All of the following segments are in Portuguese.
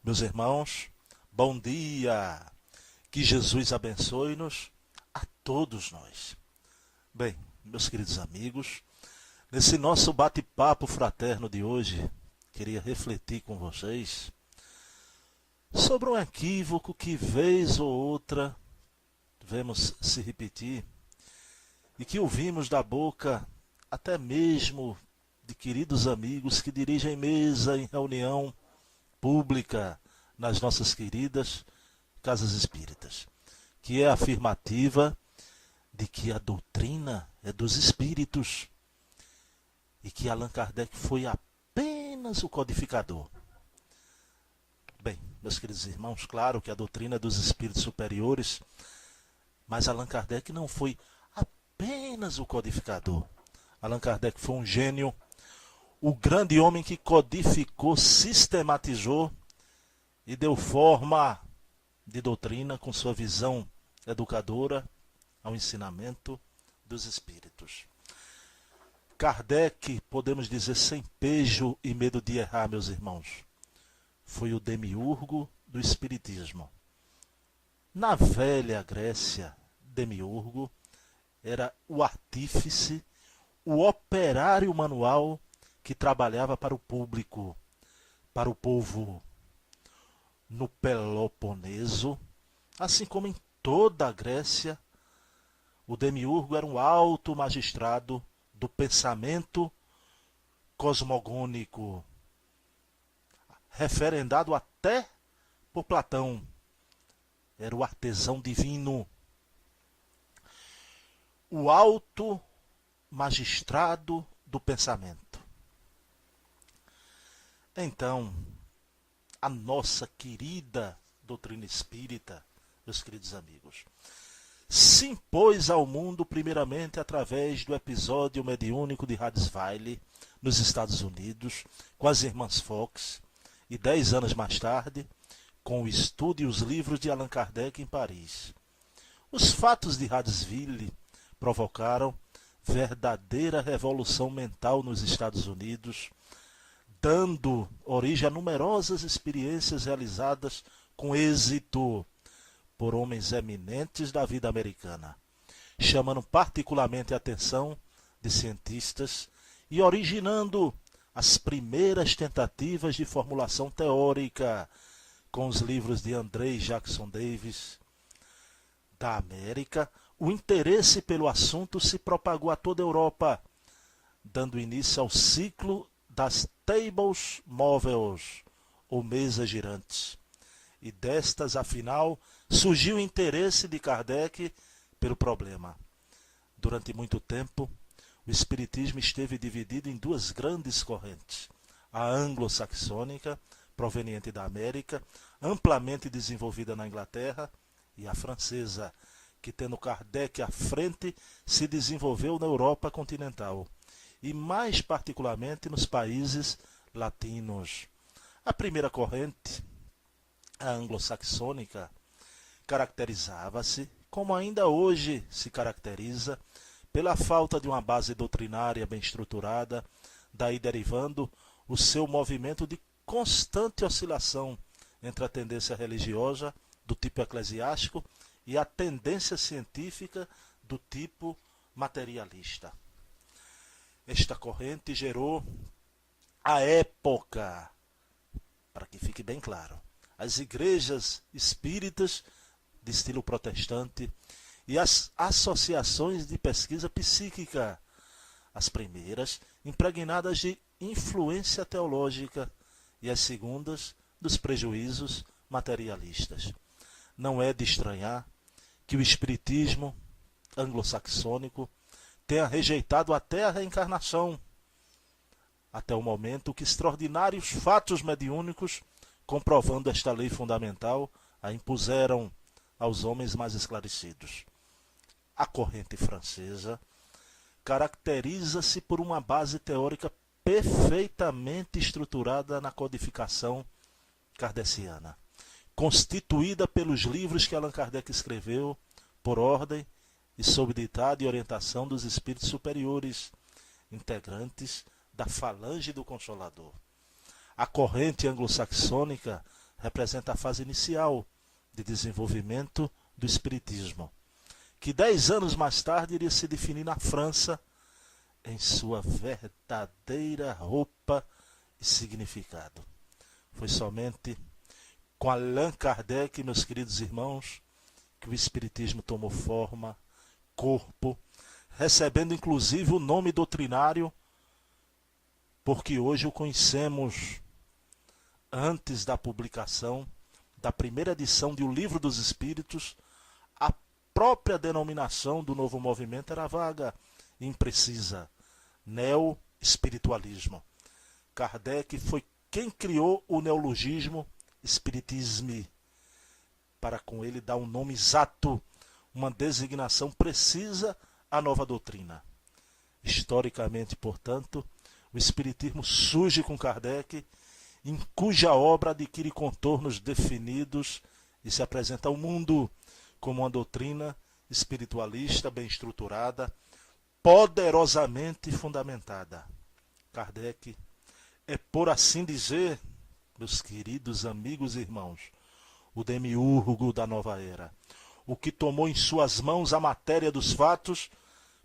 Meus irmãos, bom dia! Que Jesus abençoe-nos a todos nós. Bem, meus queridos amigos, nesse nosso bate-papo fraterno de hoje, queria refletir com vocês sobre um equívoco que vez ou outra vemos se repetir e que ouvimos da boca até mesmo de queridos amigos que dirigem mesa em reunião pública nas nossas queridas casas espíritas, que é a afirmativa de que a doutrina é dos espíritos e que Allan Kardec foi apenas o codificador. Bem, meus queridos irmãos, claro que a doutrina é dos espíritos superiores, mas Allan Kardec não foi apenas o codificador. Allan Kardec foi um gênio, o grande homem que codificou, sistematizou e deu forma de doutrina com sua visão educadora ao ensinamento dos espíritos. Kardec, podemos dizer sem pejo e medo de errar, meus irmãos, foi o demiurgo do espiritismo. Na velha Grécia, demiurgo era o artífice, o operário manual que trabalhava para o público, para o povo. No Peloponeso, assim como em toda a Grécia, o demiurgo era um alto magistrado do pensamento cosmogônico, referendado até por Platão. Era o artesão divino, o alto magistrado do pensamento. Então, a nossa querida doutrina espírita, meus queridos amigos, se impôs ao mundo primeiramente através do episódio mediúnico de Huddersville, nos Estados Unidos, com as irmãs Fox, e 10 anos mais tarde, com o estudo e os livros de Allan Kardec em Paris. Os fatos de Huddersville provocaram verdadeira revolução mental nos Estados Unidos, dando origem a numerosas experiências realizadas com êxito por homens eminentes da vida americana, chamando particularmente a atenção de cientistas e originando as primeiras tentativas de formulação teórica com os livros de André Jackson Davis. Da América, o interesse pelo assunto se propagou a toda a Europa, dando início ao ciclo das tables móveis, ou mesas girantes. E destas, afinal, surgiu o interesse de Kardec pelo problema. Durante muito tempo, o espiritismo esteve dividido em duas grandes correntes. A anglo-saxônica, proveniente da América, amplamente desenvolvida na Inglaterra, e a francesa, que tendo Kardec à frente, se desenvolveu na Europa continental, e mais particularmente nos países latinos. A primeira corrente, a anglo-saxônica, caracterizava-se, como ainda hoje se caracteriza, pela falta de uma base doutrinária bem estruturada, daí derivando o seu movimento de constante oscilação entre a tendência religiosa, do tipo eclesiástico, e a tendência científica, do tipo materialista. Esta corrente gerou, à época, para que fique bem claro, as igrejas espíritas de estilo protestante e as associações de pesquisa psíquica, as primeiras impregnadas de influência teológica e as segundas dos prejuízos materialistas. Não é de estranhar que o espiritismo anglo-saxônico tenha rejeitado até a reencarnação, até o momento que extraordinários fatos mediúnicos, comprovando esta lei fundamental, a impuseram aos homens mais esclarecidos. A corrente francesa caracteriza-se por uma base teórica perfeitamente estruturada na codificação kardeciana, constituída pelos livros que Allan Kardec escreveu por ordem e sob ditado e orientação dos espíritos superiores, integrantes da falange do Consolador. A corrente anglo-saxônica representa a fase inicial de desenvolvimento do Espiritismo, que 10 anos mais tarde iria se definir na França em sua verdadeira roupa e significado. Foi somente com Allan Kardec, meus queridos irmãos, que o Espiritismo tomou forma, corpo, recebendo inclusive o nome doutrinário, porque hoje o conhecemos antes da publicação da primeira edição de O Livro dos Espíritos. A própria denominação do novo movimento era vaga e imprecisa: neo-espiritualismo. Kardec foi quem criou o neologismo espiritisme, para com ele dar um nome exato, uma designação precisa à nova doutrina. Historicamente, portanto, o Espiritismo surge com Kardec, em cuja obra adquire contornos definidos e se apresenta ao mundo como uma doutrina espiritualista bem estruturada, poderosamente fundamentada. Kardec é, por assim dizer, meus queridos amigos e irmãos, o demiurgo da nova era, o que tomou em suas mãos a matéria dos fatos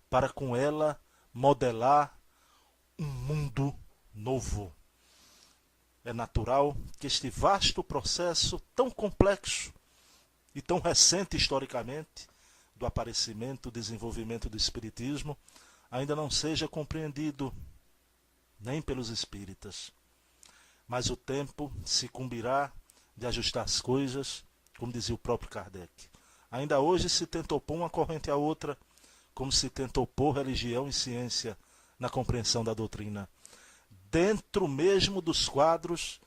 para com ela modelar um mundo novo. É natural que este vasto processo tão complexo e tão recente historicamente do aparecimento e desenvolvimento do Espiritismo ainda não seja compreendido nem pelos espíritas. Mas o tempo se incumbirá de ajustar as coisas, como dizia o próprio Kardec. Ainda hoje se tenta opor uma corrente à outra, como se tenta opor religião e ciência na compreensão da doutrina, dentro mesmo dos quadros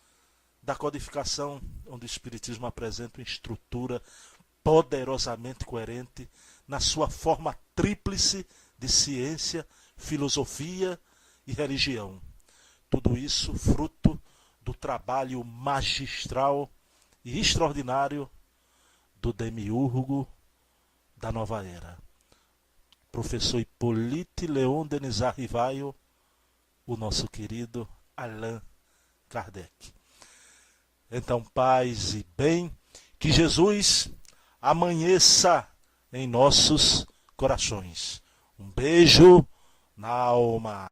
da codificação, onde o Espiritismo apresenta uma estrutura poderosamente coerente na sua forma tríplice de ciência, filosofia e religião. Tudo isso fruto do trabalho magistral e extraordinário do demiurgo da nova era, professor Hippolyte Léon Denisard Rivaio, o nosso querido Allan Kardec. Então, paz e bem, que Jesus amanheça em nossos corações. Um beijo na alma.